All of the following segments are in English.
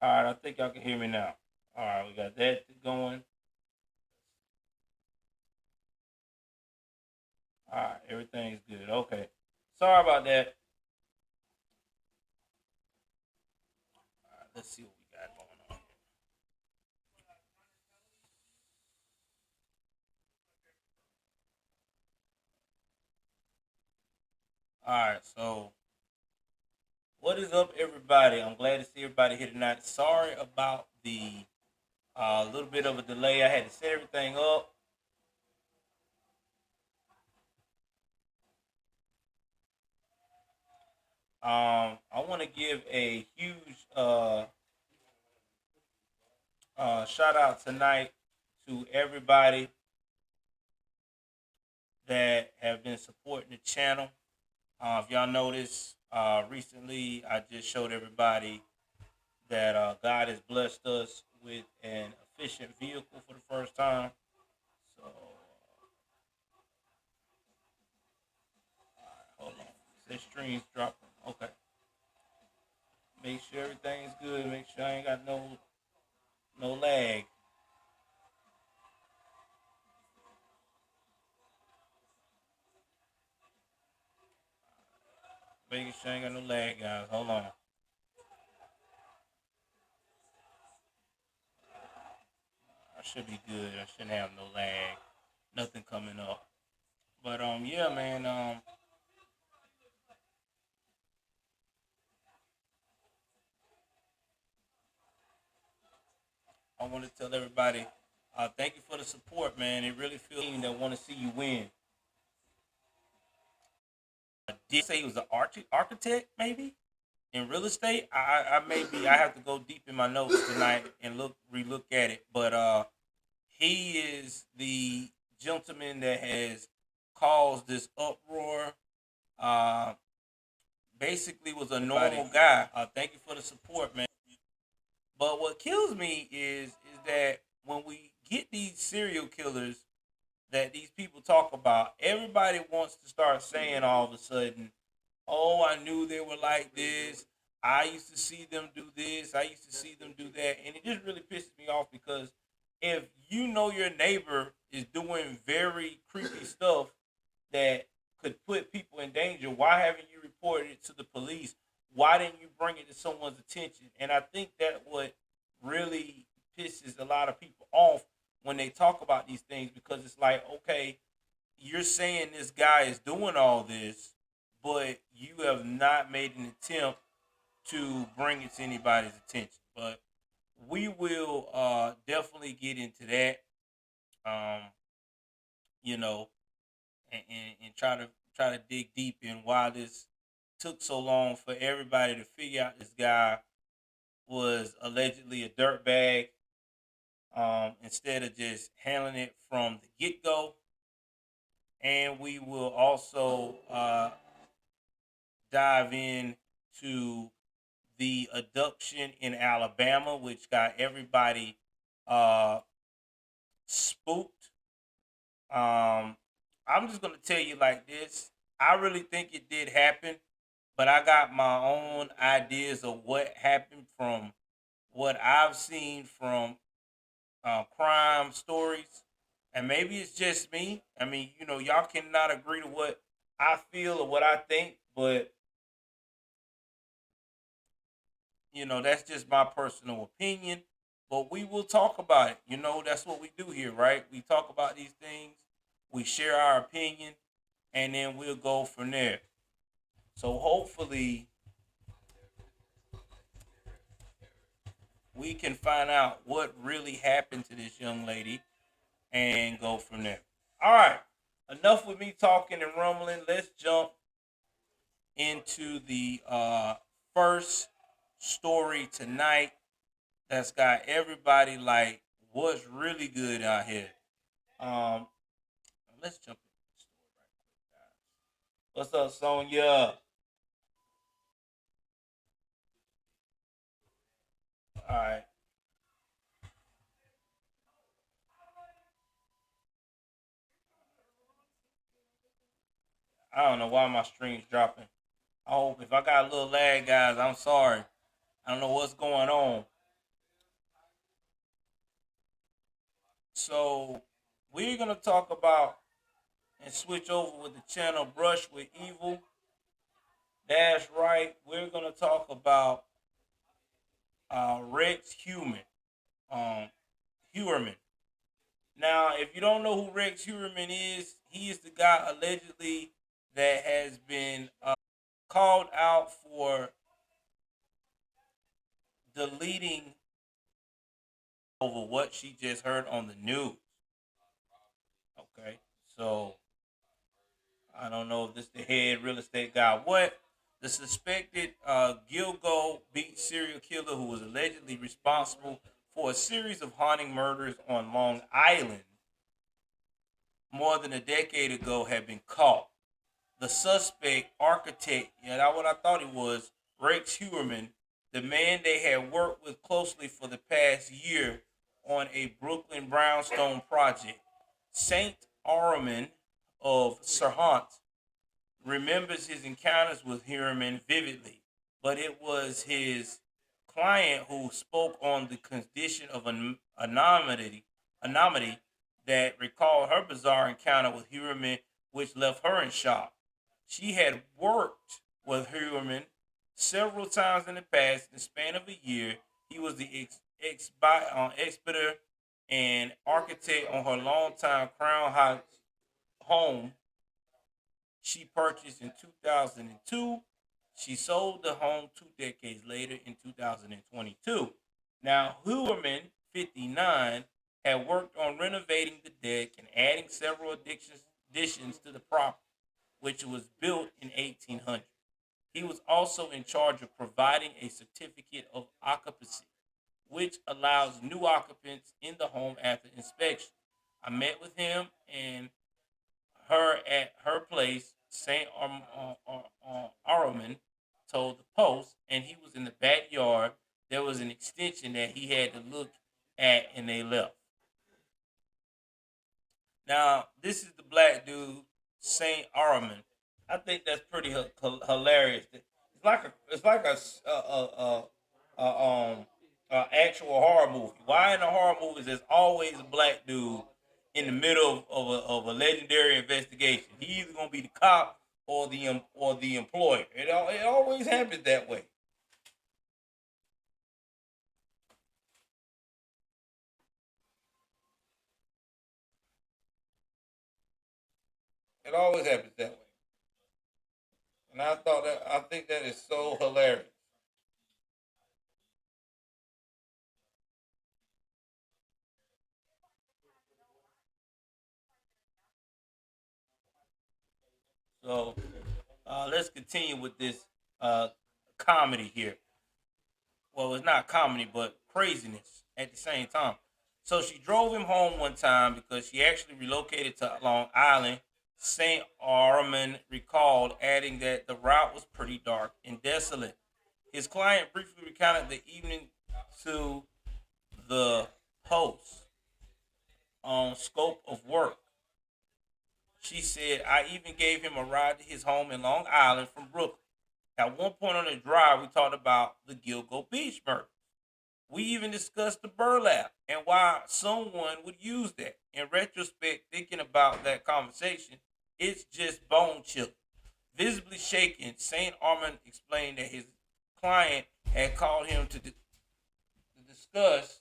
All right, I think y'all can hear me now. All right, we got that going. All right, everything's good. Okay. Sorry about that. All right, let's see what we got going on. All right, so what is up, everybody? I'm glad to see everybody here tonight. Sorry about the little bit of a delay. I had to set everything up. I want to give a huge shout out tonight to everybody that have been supporting the channel. If y'all noticed, recently I just showed everybody that God has blessed us with an efficient vehicle for the first time. So, hold on. This stream's dropping. Okay. Make sure everything's good. Make sure I ain't got no lag. Making sure I ain't got no lag, guys. Hold on. I should be good. I shouldn't have no lag. Nothing coming up. But yeah, man. I want to tell everybody, thank you for the support, man. It really feels that want to see you win. Did say he was an architect, maybe in real estate. I have to go deep in my notes tonight and relook at it. But he is the gentleman that has caused this uproar. Uh, Basically was a normal guy. Thank you for the support, man. But what kills me is that when we get these serial killers that these people talk about, everybody wants to start saying all of a sudden, "Oh, I knew they were like this. I used to see them do this. I used to see them do that," and it just really pisses me off because if you know your neighbor is doing very creepy stuff that could put people in danger, why haven't you reported it to the police? Why didn't you bring it to someone's attention? And I think that what really pisses a lot of people off when they talk about these things, because it's like, okay, you're saying this guy is doing all this, but you have not made an attempt to bring it to anybody's attention. But we will definitely get into that. Um, you know, and try to dig deep in why this took so long for everybody to figure out this guy was allegedly a dirtbag, instead of just handling it from the get go. And we will also dive in to the abduction in Alabama, which got everybody uh, spooked. I'm just gonna tell you like this. I really think it did happen, but I got my own ideas of what happened from what I've seen from crime stories, and maybe it's just me. I mean, y'all cannot agree to what I feel or what I think, but that's just my personal opinion. But we will talk about it. That's what we do here, right? We talk about these things, we share our opinion, and then we'll go from there. So hopefully we can find out what really happened to this young lady and go from there. All right. Enough with me talking and rumbling. Let's jump into the first story tonight that's got everybody like, what's really good out here? Um, let's jump into the story right quick, guys. What's up, Sonya? All right. I don't know why my stream's dropping. I hope if I got a little lag, guys, I'm sorry. I don't know what's going on. So we're gonna talk about and switch over with the channel Brush with Evil. That's right. We're gonna talk about Rex um, Huerman. Now, if you don't know who Rex Huerman is, he is the guy allegedly that has been called out for deleting over what she just heard on the news. Okay, so I don't know if this is the head real estate guy. What the suspected Gilgo Beach serial killer, who was allegedly responsible for a series of haunting murders on Long Island more than a decade ago, had been caught. The suspect, architect, yeah, that's what I thought he was, Rex Huerman, the man they had worked with closely for the past year on a Brooklyn brownstone project. Saint Arman of Serhant remembers his encounters with Huerman vividly, but it was his client who spoke on the condition of anonymity that recalled her bizarre encounter with Huerman, which left her in shock. She had worked with Huerman several times in the past. In the span of a year, he was the expert and architect on her longtime Crown Heights home she purchased in 2002. She sold the home 2 decades later in 2022. Now, Huerman, 59, had worked on renovating the deck and adding several additions to the property, which was built in 1800. He was also in charge of providing a certificate of occupancy, which allows new occupants in the home after inspection. I met with him and her at her place, St. Arman told the Post, and he was in the backyard. There was an extension that he had to look at, and they left. Now, this is the black dude, St. Arman. I think that's pretty hilarious. It's like a actual horror movie. Why in the horror movies there's always a black dude in the middle of a legendary investigation? He either gonna be the cop or the employer. It always happens that way. It always happens that way. And I think that is so hilarious. So let's continue with this uh, comedy here. Well, it's not comedy, but craziness at the same time. So she drove him home one time because she actually relocated to Long Island. St. Armand recalled, adding that the route was pretty dark and desolate. His client briefly recounted the evening to the Post on scope of work. She said, I even gave him a ride to his home in Long Island from Brooklyn. At one point on the drive, we talked about the Gilgo Beach murder. We even discussed the burlap and why someone would use that. In retrospect, thinking about that conversation, it's just bone chilling. Visibly shaken, St. Armand explained that his client had called him to discuss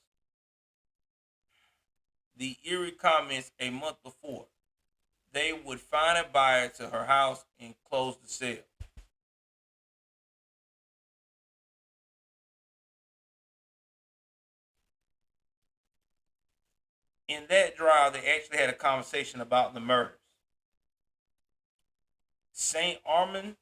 the eerie comments a month before. They would find a buyer to her house and close the sale. In that drive, they actually had a conversation about the murders. St. Armand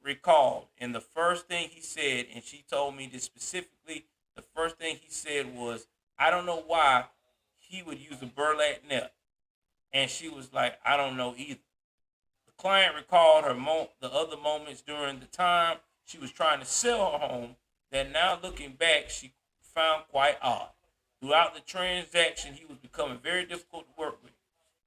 recalled, and the first thing he said, and she told me this specifically, the first thing he said was, I don't know why he would use a burlap net. And she was like, I don't know either. The client recalled the other moments during the time she was trying to sell her home that now looking back, she found quite odd. Throughout the transaction, he was becoming very difficult to work with,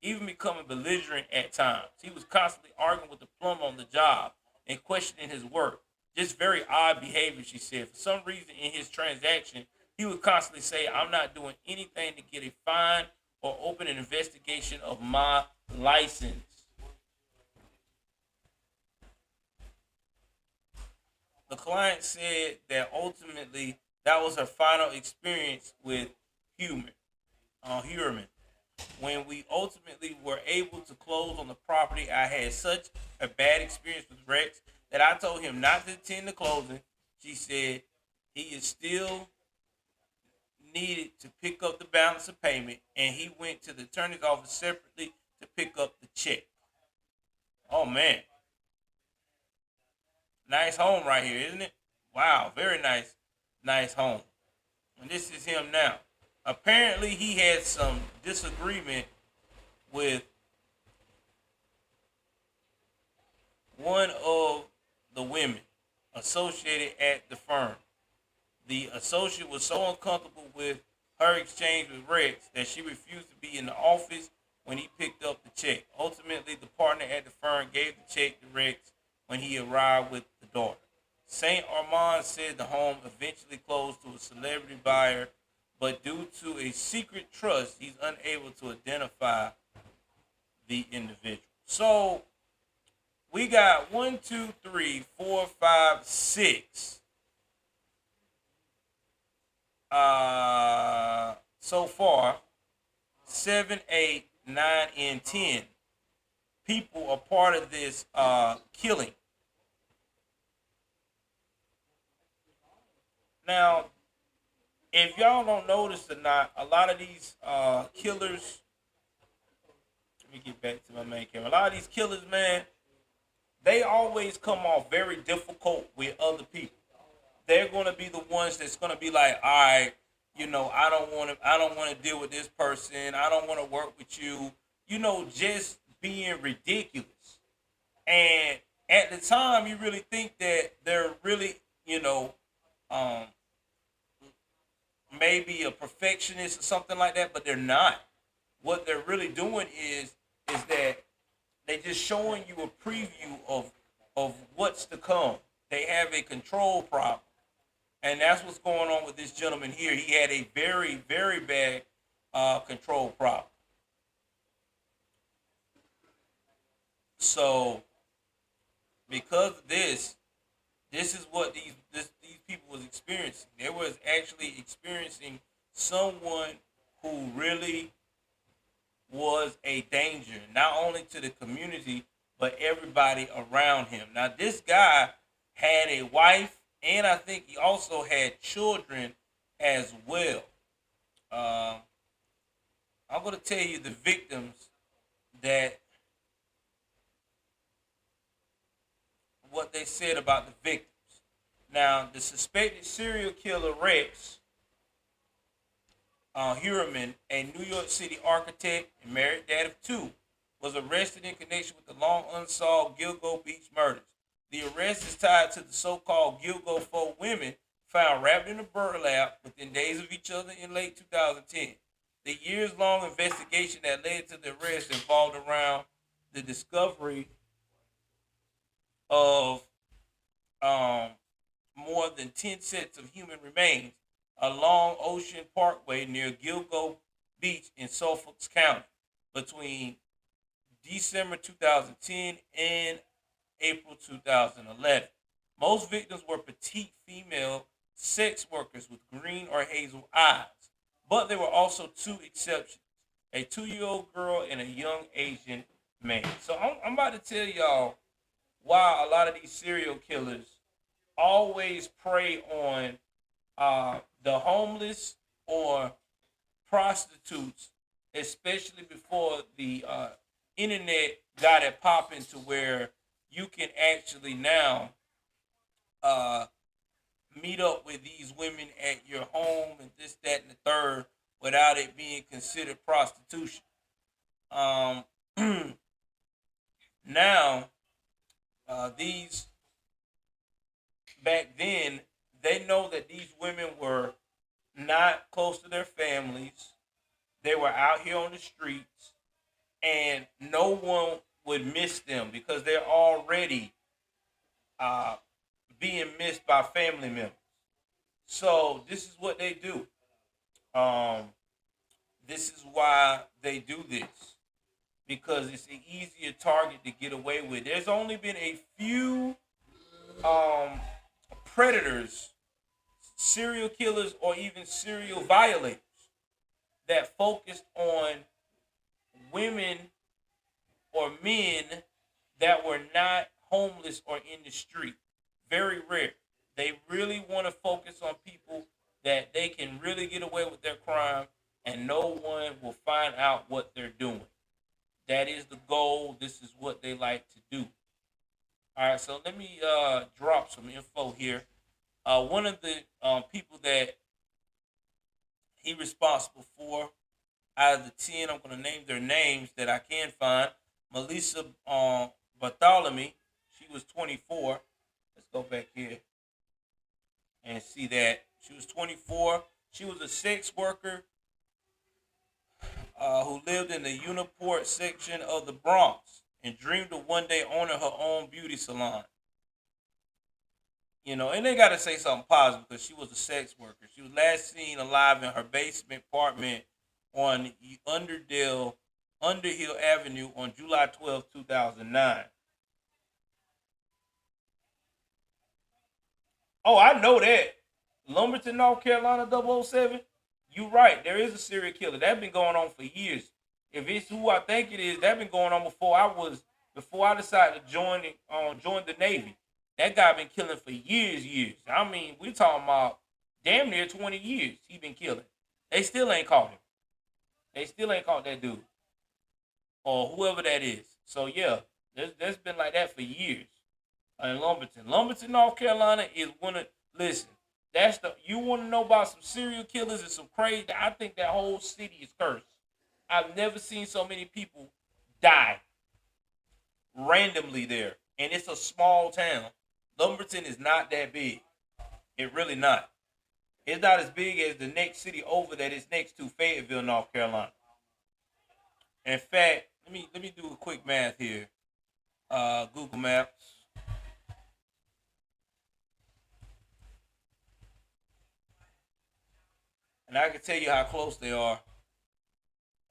even becoming belligerent at times. He was constantly arguing with the plumber on the job and questioning his work. Just very odd behavior, she said. For some reason in his transaction, he would constantly say, I'm not doing anything to get a fine or open an investigation of my license. The client said that ultimately that was her final experience with human, Human. When we ultimately were able to close on the property, I had such a bad experience with Rex that I told him not to attend the closing. She said he is still needed to pick up the balance of payment, and he went to the attorney's office separately to pick up the check. Oh man, nice home right here, isn't it? Wow, very nice, nice home. And this is him now. Apparently, he had some disagreement with one of the women associated at the firm. The associate was so uncomfortable with her exchange with Rex that she refused to be in the office when he picked up the check. Ultimately, the partner at the firm gave the check to Rex when he arrived with the daughter. St. Armand said the home eventually closed to a celebrity buyer, but due to a secret trust, he's unable to identify the individual. So we got 1, 2, 3, 4, 5, 6. So far, 7, 8, 9, and 10 people are part of this killing. Now, if y'all don't notice or not, a lot of these killers. Let me get back to my main camera. A lot of these killers, man, they always come off very difficult with other people. They're going to be the ones that's going to be like, all right, I don't want to deal with this person. I don't want to work with you. Just being ridiculous. And at the time, you really think that they're really, um, maybe a perfectionist or something like that, but they're not. What they're really doing is that they just showing you a preview of what's to come. They have a control problem. And that's what's going on with this gentleman here. He had a very, very bad control problem. So, because of this is what these people was experiencing. They was actually experiencing someone who really was a danger, not only to the community, but everybody around him. Now, this guy had a wife, and I think he also had children as well. I'm going to tell you the victims that what they said about the victims. Now, the suspected serial killer Rex Heuermann, a New York City architect and married dad of two, was arrested in connection with the long unsolved Gilgo Beach murders. The arrest is tied to the so-called Gilgo 4 women found wrapped in a burlap within days of each other in late 2010. The years-long investigation that led to the arrest involved around the discovery of more than 10 sets of human remains along Ocean Parkway near Gilgo Beach in Suffolk County between December 2010 and April 2011. Most victims were petite female sex workers with green or hazel eyes, but there were also two exceptions: a 2-year-old girl and a young Asian man. So I'm about to tell y'all why a lot of these serial killers always prey on the homeless or prostitutes, especially before the internet got it popping to where you can actually now meet up with these women at your home and this, that, and the third without it being considered prostitution. Um, now, these back then, they know that these women were not close to their families. They were out here on the streets, and no one would miss them because they're already being missed by family members. So this is what they do. This this is why they do this, because it's an easier target to get away with. There's only been a few predators, serial killers, or even serial violators that focused on women or men that were not homeless or in the street. Very rare. They really want to focus on people that they can really get away with their crime and no one will find out what they're doing. That is the goal. This is what they like to do. All right, so let me drop some info here. One of the people that he responsible for out of the 10, I'm going to name their names that I can find. Melissa Bartholomew, she was 24. Let's go back here and see that. She was 24. She was a sex worker who lived in the Uniport section of the Bronx and dreamed of one day owning her own beauty salon. You know, and they got to say something positive because she was a sex worker. She was last seen alive in her basement apartment on Underhill Avenue on July 12, 2009. Oh, I know that. Lumberton, North Carolina, 007. You right. There is a serial killer. That's been going on for years. If it's who I think it is, that's been going on before I decided to join the Navy. That guy been killing for years. I mean, we talking about damn near 20 years he been killing. They still ain't caught him. They still ain't caught that dude. Or whoever that is. So yeah, that's been like that for years. In Lumberton, North Carolina is one of, listen, you want to know about some serial killers and some crazy, I think that whole city is cursed. I've never seen so many people die randomly there. And it's a small town. Lumberton is not that big. It really not. It's not as big as the next city over that is next to, Fayetteville, North Carolina. In fact, let me do a quick math here. Google Maps. And I can tell you how close they are.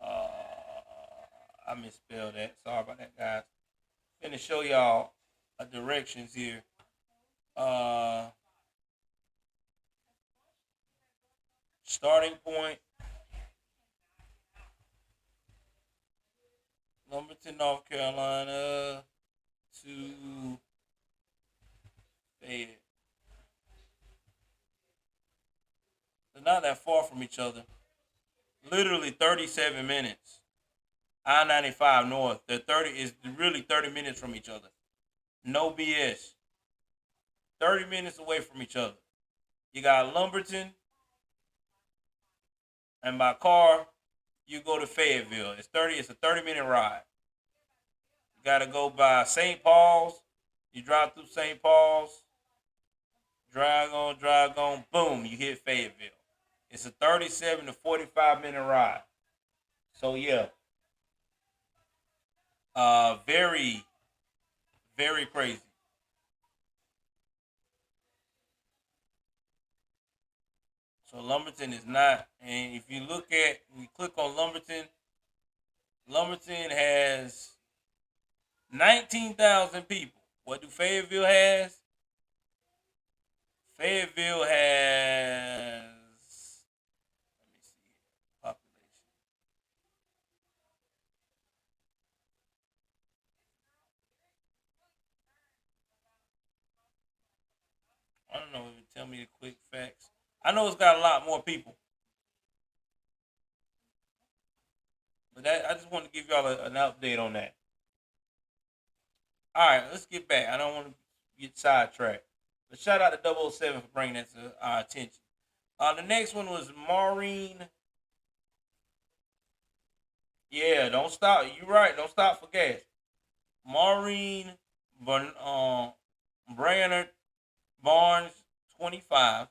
I misspelled that. Sorry about that, guys. I'm going to show y'all directions here. Starting point. Lumberton, North Carolina to Fayette. They're not that far from each other. Literally 37 minutes. I-95 North. Is really 30 minutes from each other. No BS. 30 minutes away from each other. You got Lumberton, and by car, you go to Fayetteville. It's a 30-minute ride. You gotta go by St. Paul's. You drive through St. Paul's. Drag on, boom, you hit Fayetteville. It's a 37 to 45-minute ride. So yeah. Very, very crazy. So Lumberton is not, and if you click on Lumberton, Lumberton has 19,000 people. What do Fayetteville has? Fayetteville has, let me see, population. I don't know if it tell me the quick facts. I know it's got a lot more people. But I just want to give y'all an update on that. All right, let's get back. I don't want to get sidetracked. But shout out to 007 for bringing that to our attention. The next one was Maureen. Yeah, don't stop. You're right. Don't stop for gas. Maureen Brainerd Barnes, 25.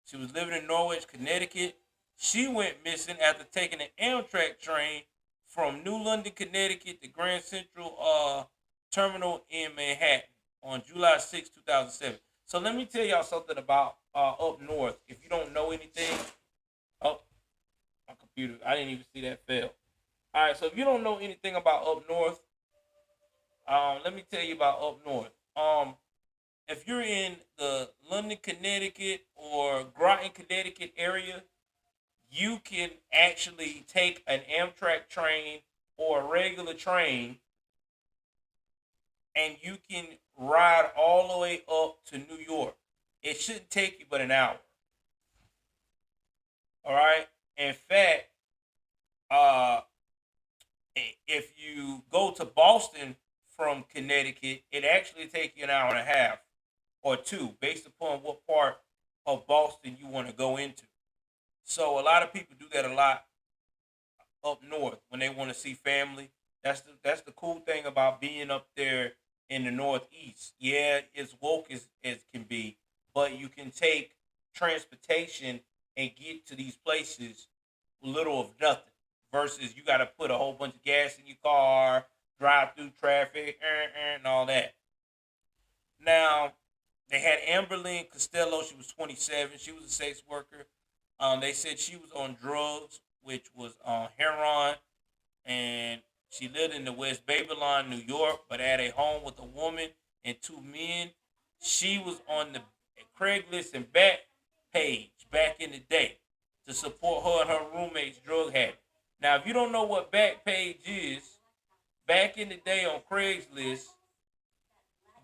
She was living in Norwich, Connecticut. She went missing after taking an Amtrak train from New London, Connecticut to Grand Central Terminal in Manhattan on July 6, 2007. So let me tell y'all something about up north. If you don't know anything, oh, my computer. I didn't even see that fail. All right, so if you don't know anything about up north, let me tell you about up north. If you're in the London, Connecticut or Groton, Connecticut area, you can actually take an Amtrak train or a regular train and you can ride all the way up to New York. It shouldn't take you but an hour. All right. In fact, uh, if you go to Boston from Connecticut, it actually takes you an hour and a half or two, based upon what part of Boston you want to go into. So a lot of people do that a lot up north when they want to see family. That's the cool thing about being up there in the Northeast. Yeah, it's woke as can be, but you can take transportation and get to these places little of nothing. Versus you got to put a whole bunch of gas in your car, drive through traffic, and all that. Now they had Amberlynn Costello. She was 27. She was a sex worker. They said she was on drugs, which was heroin, and she lived in the West Babylon, New York, but at a home with a woman and two men. She was on the Craigslist and back page back in the day to support her and her roommate's drug habit. Now, if you don't know what Backpage is, back in the day on Craigslist,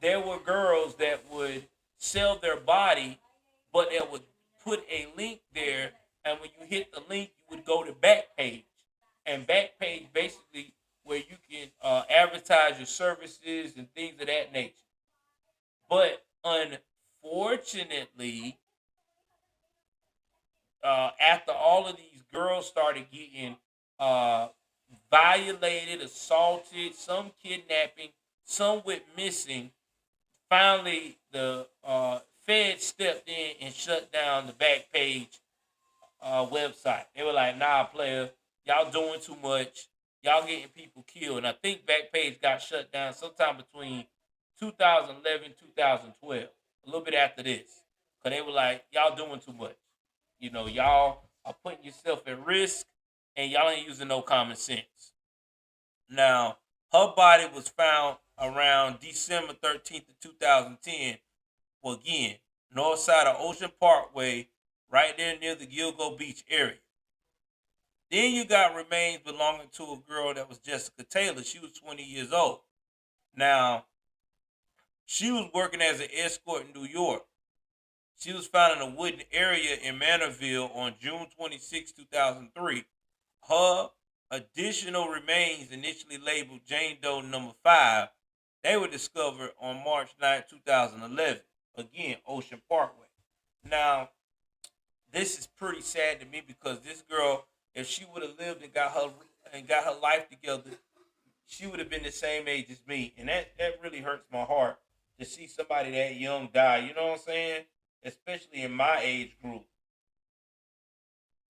there were girls that would sell their body, but they would put a link there, and when you hit the link, you would go to Backpage, and Backpage basically where you can advertise your services and things of that nature. But unfortunately, after all of these girls started getting uh, violated, assaulted, some kidnapping, some went missing, finally the Fed stepped in and shut down the Backpage website. They were like, "Nah, player, y'all doing too much. Y'all getting people killed." And I think Backpage got shut down sometime between 2011 2012, a little bit after this, because they were like, "Y'all doing too much. Y'all are putting yourself at risk, and y'all ain't using no common sense." Now, her body was found around December 13th of 2010. Well, again, north side of Ocean Parkway, right there near the Gilgo Beach area. Then you got remains belonging to a girl that was Jessica Taylor. She was 20 years old. Now, she was working as an escort in New York. She was found in a wooden area in Manorville on June 26, 2003. Her additional remains, initially labeled Jane Doe number 5, they were discovered on March 9, 2011. Again, Ocean Parkway. Now, this is pretty sad to me because this girl, if she would have lived and got her life together, she would have been the same age as me, and that really hurts my heart to see somebody that young die. You know what I'm saying? Especially in my age group.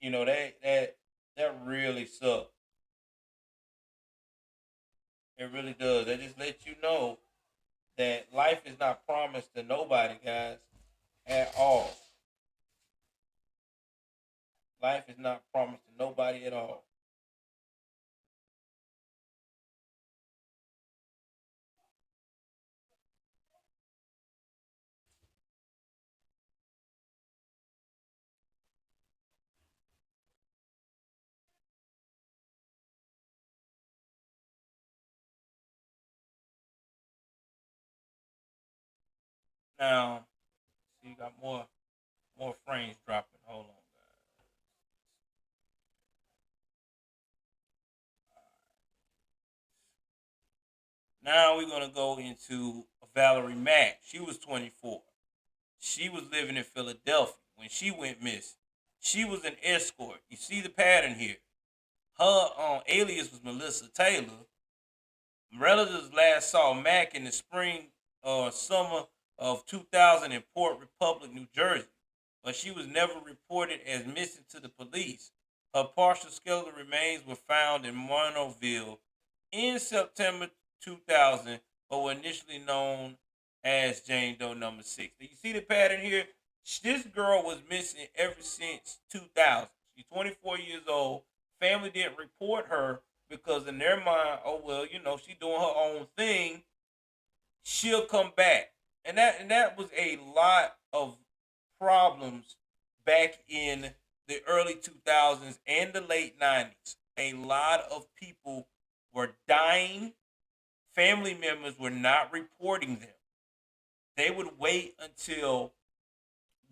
That really sucks. It really does. That just lets you know that life is not promised to nobody, guys, at all. Life is not promised to nobody at all. Now, see, you got more frames dropping. Hold on, guys. Now we're gonna go into Valerie Mack. She was 24. She was living in Philadelphia when she went missing. She was an escort. You see the pattern here. Her alias was Melissa Taylor. Relatives last saw Mack in the spring or summer of 2000 in Port Republic, New Jersey, but she was never reported as missing to the police. Her partial skeletal remains were found in Monoville in September 2000, but were initially known as Jane Doe number 6. Do you see the pattern here? This girl was missing ever since 2000. She's 24 years old, family didn't report her because in their mind, oh well, she's doing her own thing. She'll come back, and that was a lot of problems back in the early 2000s and the late 90s. A lot of people were dying. Family members were not reporting them. They would wait until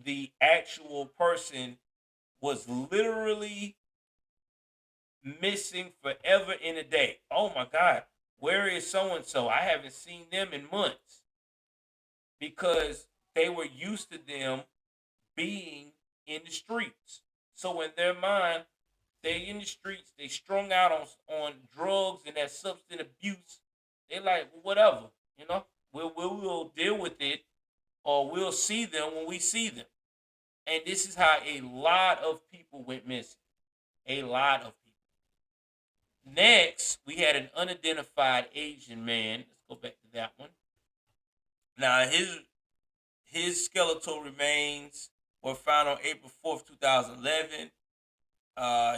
the actual person was literally missing forever in a day. Oh my God, where is so and so? I haven't seen them in months because they were used to them being in the streets. So in their mind, they in the streets, they strung out on drugs and that substance abuse. They like, well, whatever, we'll deal with it, or we'll see them when we see them. And this is how a lot of people went missing. A lot of people. Next, we had an unidentified Asian man. Let's go back to that one. Now, his skeletal remains were found on April 4th, 2011.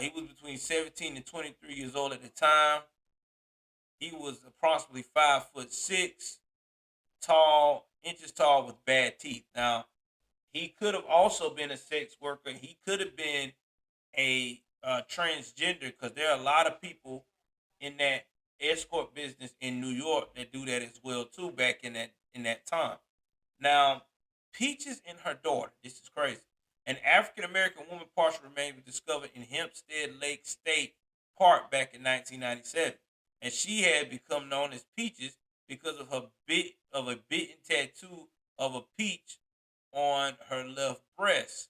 He was between 17 and 23 years old at the time. He was approximately 5'6", tall, inches tall, with bad teeth. Now, he could have also been a sex worker. He could have been a transgender, because there are a lot of people in that escort business in New York that do that as well too. Back in that time. Now, Peaches and her daughter. This is crazy. An African American woman partial remains was discovered in Hempstead Lake State Park back in 1997, and she had become known as Peaches because of a bitten tattoo of a peach on her left breast.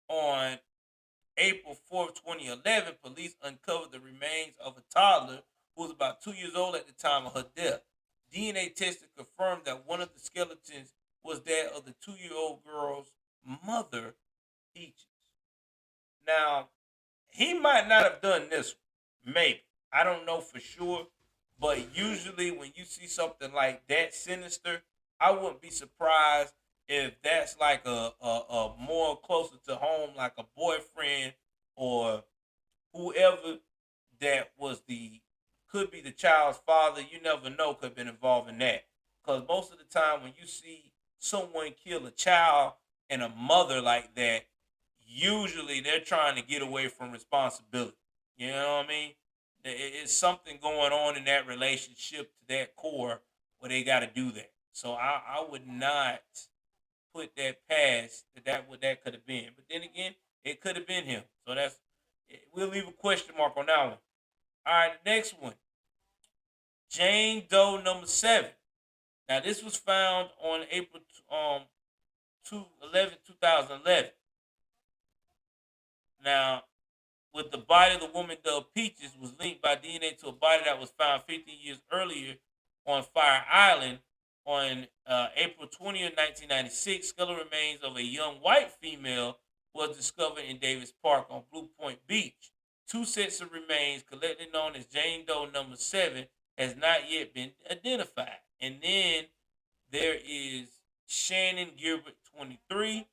On April 4th, 2011, police uncovered the remains of a toddler who was about 2 years old at the time of her death. DNA testing confirmed that one of the skeletons was that of the 2-year-old girl's mother, Peaches. Now, he might not have done this one. Maybe. I don't know for sure. But usually when you see something like that sinister, I wouldn't be surprised if that's like a more closer to home, like a boyfriend or whoever that was could be the child's father. You never know, could have been involved in that. Because most of the time when you see someone kill a child and a mother like that, usually they're trying to get away from responsibility. You know what I mean? It's something going on in that relationship to that core where they got to do that. So I would not put that past that what that could have been. But then again, it could have been him. So we'll leave a question mark on that one. All right, the next one, Jane Doe number 7. Now this was found on April 2011. Now, with the body of the woman dubbed Peaches was linked by DNA to a body that was found 15 years earlier on Fire Island on April 20th, 1996. Skeletal remains of a young white female was discovered in Davis Park on Blue Point Beach. Two sets of remains, collectively known as Jane Doe number 7, has not yet been identified. And then there is Shannon Gilbert, 23.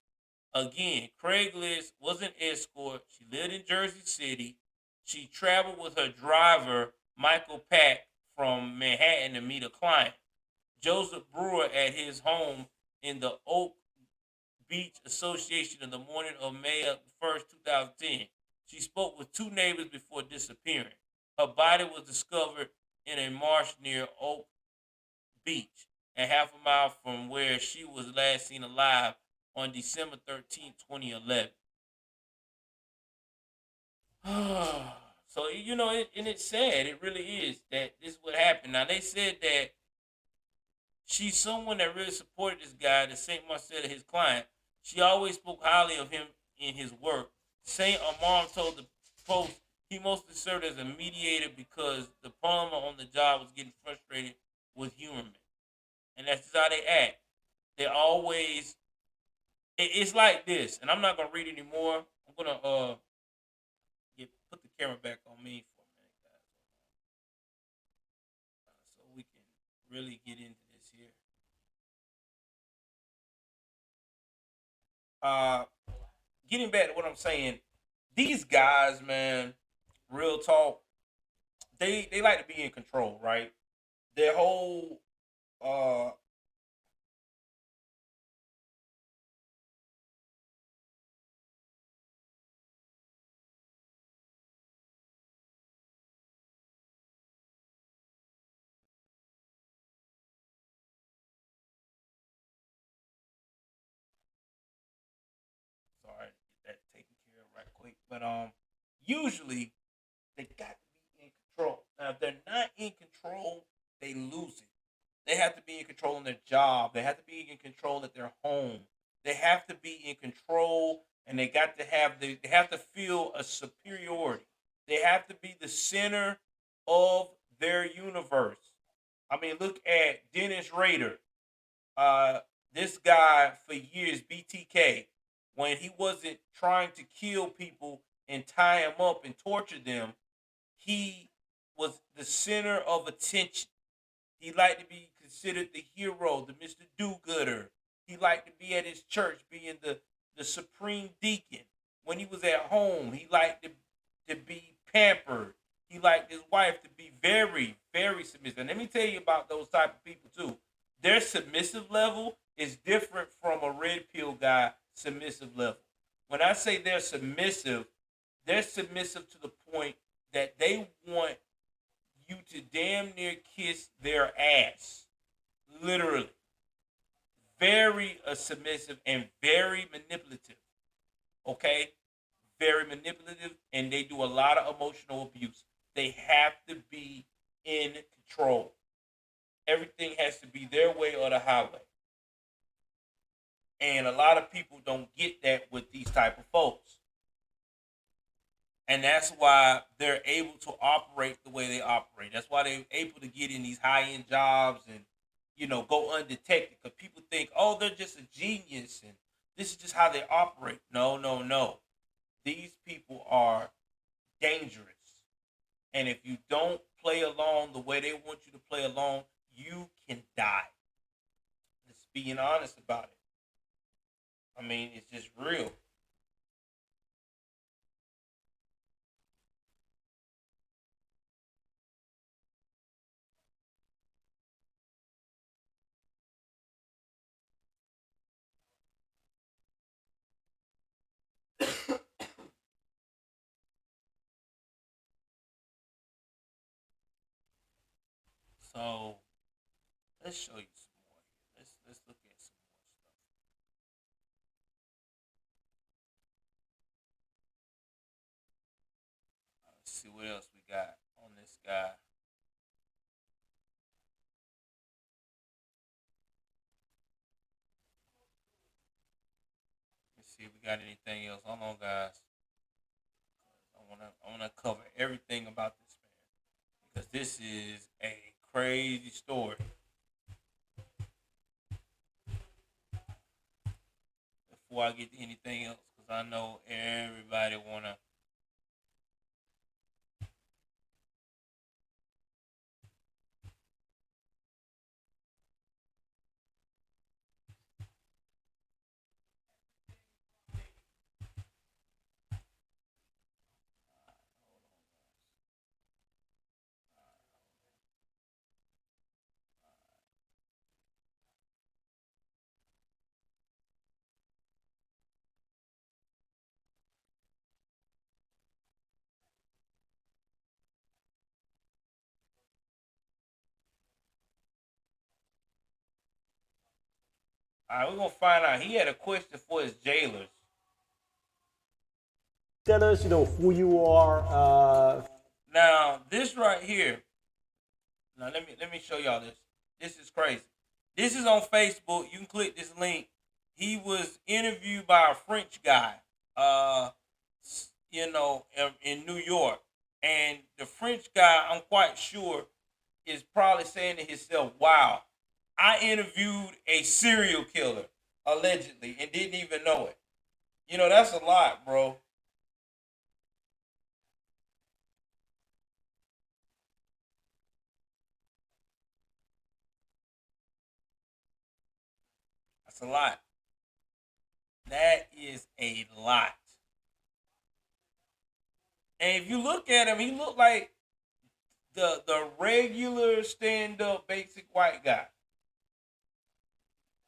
Again, Craigslist was an escort. She lived in Jersey City. She traveled with her driver, Michael Pack, from Manhattan to meet a client, Joseph Brewer, at his home in the Oak Beach Association in the morning of May 1st, 2010. She spoke with two neighbors before disappearing. Her body was discovered in a marsh near Oak Beach, and half a mile from where she was last seen alive on December 13th, 2011. So, and it's sad. It really is that this is what happened. Now, they said that she's someone that really supported this guy, the St. Marcel, his client. She always spoke highly of him in his work. Saint Amar told the Post he mostly served as a mediator because the plumber on the job was getting frustrated with humormen. And that's just how they act. They always, it's like this, and I'm not going to read anymore. I'm going to put the camera back on me for a minute, guys. So we can really get into this here. Getting back to what I'm saying, these guys, man, real talk, they like to be in control, right? Their whole uh sorry, get that taken care of right quick. But usually they got to be in control. Now if they're not in control, they lose it. They have to be in control in their job. They have to be in control at their home. They have to be in control, and they have to feel a superiority. They have to be the center of their universe. I mean, look at Dennis Rader. Uh, this guy for years, BTK, when he wasn't trying to kill people and tie them up and torture them, he was the center of attention. He liked to be considered the hero, the Mr. Do-Gooder. He liked to be at his church being the supreme deacon. When he was at home, he liked to be pampered. He liked his wife to be very, very submissive. And let me tell you about those type of people too. Their submissive level is different from a red pill guy submissive level. When I say they're submissive to the point that they want you to damn near kiss their ass. Literally. Very submissive and very manipulative. Okay? Very manipulative, and they do a lot of emotional abuse. They have to be in control. Everything has to be their way or the highway. And a lot of people don't get that with these type of folks. And that's why they're able to operate the way they operate. That's why they're able to get in these high end jobs and go undetected. Because people think, oh, they're just a genius and this is just how they operate. No, no, no. These people are dangerous, and if you don't play along the way they want you to play along, you can die. Just being honest about it. I mean, it's just real. So let's show you some more here. Let's look at some more stuff. Let's see what else we got on this guy. Let's see if we got anything else. Hold on, guys. I wanna cover everything about this man because this is a crazy story. Before I get to anything else, because I know everybody wanna. All right, we're gonna find out. He had a question for his jailers. Tell us, who you are. Now, this right here. Now, let me show y'all this. This is crazy. This is on Facebook. You can click this link. He was interviewed by a French guy. Uh, in New York, and the French guy, I'm quite sure, is probably saying to himself, "Wow, I interviewed a serial killer allegedly and didn't even know it." That's a lot, bro. That's a lot. That is a lot. And if you look at him, he looked like the regular stand up basic white guy.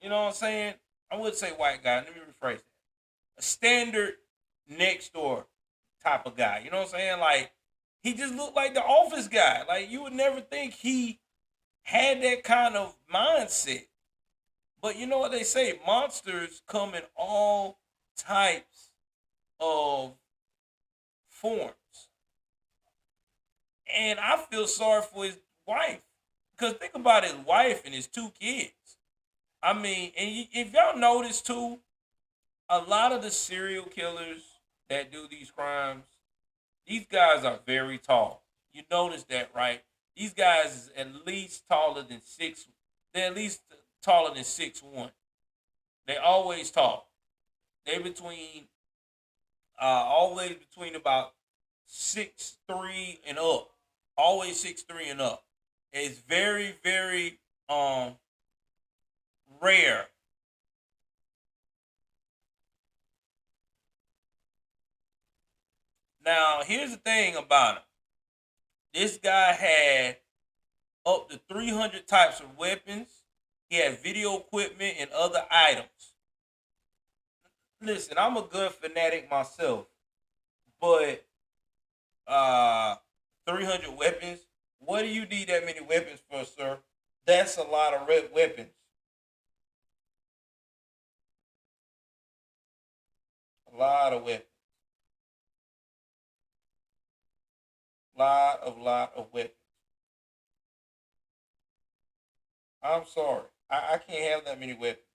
You know what I'm saying? I would say white guy. Let me rephrase that. A standard next door type of guy. You know what I'm saying? Like he just looked like the office guy. Like you would never think he had that kind of mindset. But you know what they say? Monsters come in all types of forms. And I feel sorry for his wife. Because think about his wife and his two kids. I mean, and if y'all notice too, a lot of the serial killers that do these crimes, these guys are very tall. You notice that, right? These guys is at least taller than six. They're at least taller than 6'1". They always tall. They between always between about 6'3" and up. Always 6'3" and up. It's very, very rare. Now, here's the thing about him. This guy had up to 300 types of weapons. He had video equipment and other items. Listen, I'm a gun fanatic myself, but 300 weapons. What do you need that many weapons for, sir? That's a lot of weapons. A lot of weapons. Lot of weapons. I'm sorry. I can't have that many weapons.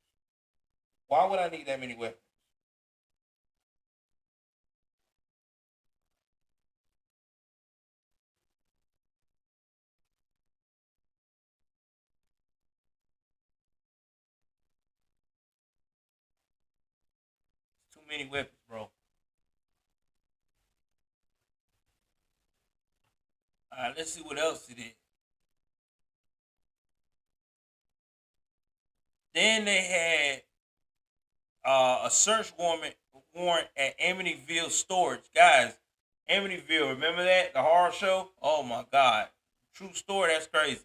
Why would I need that many weapons? Too many weapons, bro. All right, let's see what else it is. Then they had a search warrant at Amityville storage. Guys, Amityville, remember that? The horror show? Oh my God. True story, that's crazy.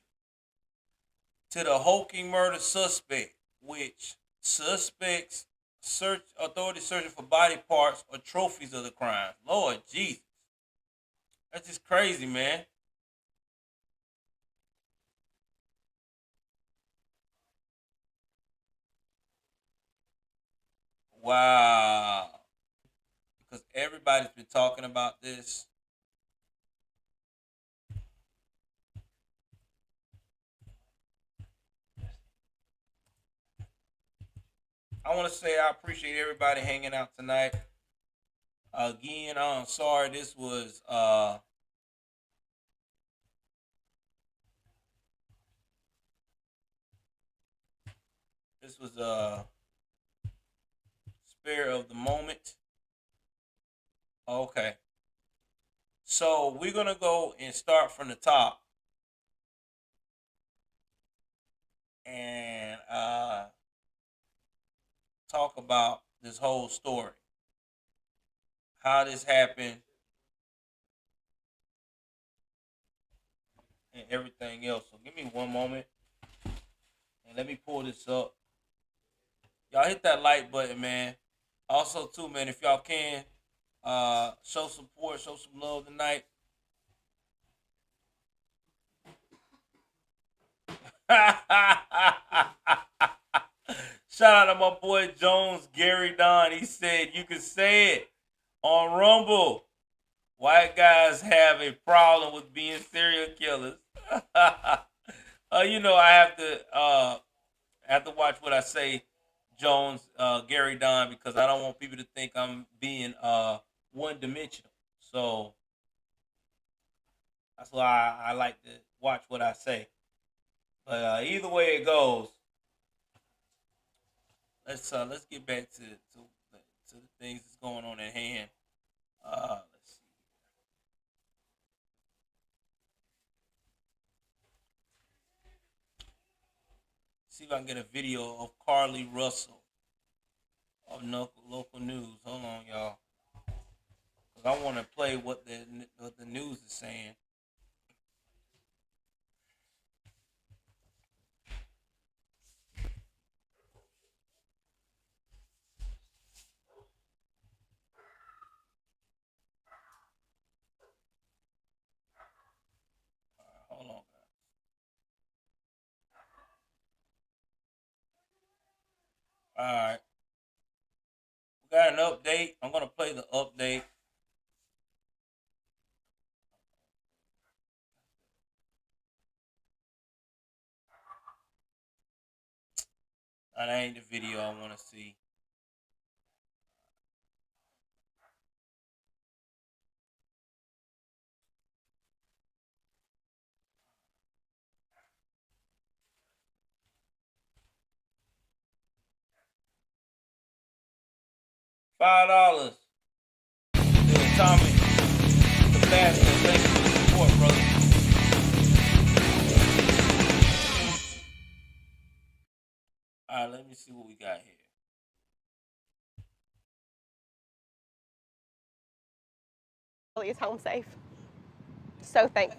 To the hulking murder suspect, which suspects search authorities searching for body parts or trophies of the crime. Lord Jesus. That's just crazy, man. Wow. Because everybody's been talking about this. I want to say I appreciate everybody hanging out tonight. Again, I'm sorry this was spare of the moment. Okay. So we're gonna go and start from the top and talk about this whole story, how this happened, and everything else. So give me one moment and let me pull this up. Y'all hit that like button, man. Also, too, man, if y'all can show support, show some love tonight. Shout out to my boy Jones, Gary Don. He said you can say it on Rumble. White guys have a problem with being serial killers. You know I have to watch what I say, Jones, Gary Don, because I don't want people to think I'm being one dimensional. So that's why I like to watch what I say. But either way it goes, let's get back to the things that's going on at hand. Let's see. See if I can get a video of Carly Russell of local news. Hold on, y'all. 'Cause I want to play what the news is saying. Hold on. All right. We got an update. I'm gonna play the update. That ain't the video I want to see. $5. Tommy, the bastard. Thank you for the support, brother. All right, let me see what we got here. Is home safe. So thankful.